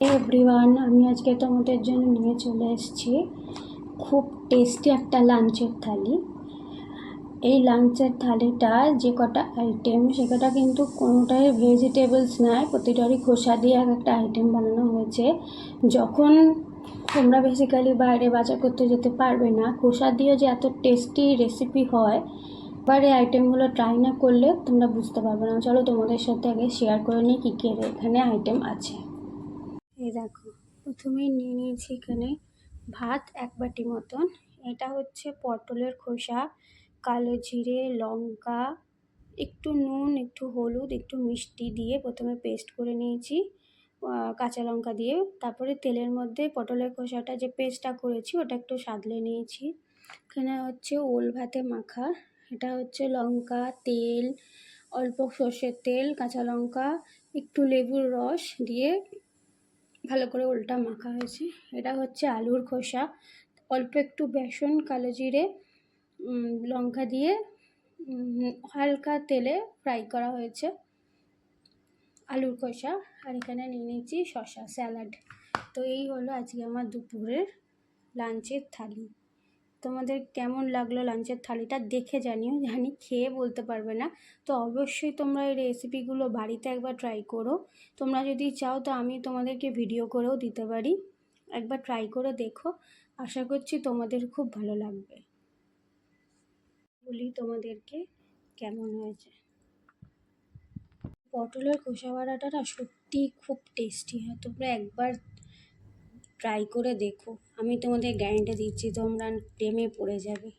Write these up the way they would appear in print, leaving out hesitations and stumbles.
Everyone, আমি আজকে তোমাদের জন্য নিয়ে চলে এসেছি খুব টেস্টি একটা লাঞ্চের থালি। এই লাঞ্চের থালিটা যে কটা আইটেম, সে কটা কিন্তু কোনোটাই ভেজিটেবলস নয়, প্রতিটারই খোসা দিয়ে এক একটা আইটেম বানানো হয়েছে। যখন তোমরা বেসিক্যালি বাইরে বাজার করতে যেতে পারবে না, খোসা দিয়ে যে এত টেস্টি রেসিপি হয়, এবার এই আইটেমগুলো ট্রাই না করলে তোমরা বুঝতে পারবে না। চলো তোমাদের সাথে আগে শেয়ার করে নিই কী কী এখানে আইটেম আছে। এই দেখো, প্রথমেই নিয়ে নিয়েছি এখানে ভাত 1 বাটি মতন। এটা হচ্ছে পটলের খোসা, কালো জিরে, লঙ্কা, একটু নুন, একটু হলুদ, একটু মিষ্টি দিয়ে প্রথমে পেস্ট করে নিয়েছি কাঁচা লঙ্কা দিয়ে। তারপরে তেলের মধ্যে পটলের খোসাটা যে পেস্টটা করেছি ওটা একটু সাঁতলে নিয়েছি। এখানে হচ্ছে ওল ভাতে মাখা, এটা হচ্ছে লঙ্কা, তেল, অল্প সর্ষের তেল, কাঁচা লঙ্কা, একটু লেবুর রস দিয়ে ভালো করে ওলটা মাখা হয়েছে। এটা হচ্ছে আলুর খোসা, অল্প একটু বেসন, কালো জিরে, লঙ্কা দিয়ে হালকা তেলে ফ্রাই করা হয়েছে আলুর খোসা। আর এখানে নিয়ে নিয়েছি শসা স্যালাড। তো এই হলো আজকে আমার দুপুরের লাঞ্চের থালি। তোমাদের কেমন লাগলো লাঞ্চের থালিটা দেখে জানিও, জানি খেয়ে বলতে পারবে না। তো অবশ্যই তোমরা এই রেসিপিগুলো বাড়িতে একবার ট্রাই করো। তোমরা যদি চাও তো আমি তোমাদেরকে ভিডিও করেও দিতে পারি, একবার ট্রাই করে দেখো। আশা করছি তোমাদের খুব ভালো লাগবে। বলি তোমাদেরকে কেমন হয়েছে। পটলের খোসা বাটাটা না সত্যিই খুব টেস্টি হয়, তোমরা একবার ট্রাই করে দেখো, আমি তোমাদের গ্যারান্টি দিচ্ছি তোমরা প্রেমে পড়ে যাবে।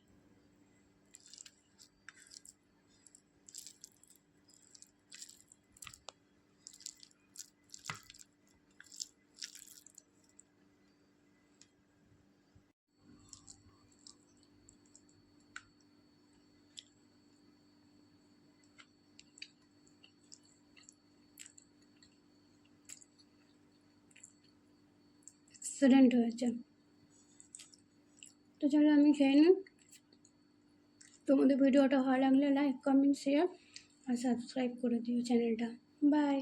এক্সিলেন্ট হয়েছে। তো চলো আমি খেয়ে নিই। তোমাদের ভিডিওটা ভালো লাগলে লাইক, কমেন্ট, শেয়ার আর সাবস্ক্রাইব করে দিও চ্যানেলটা। বাই।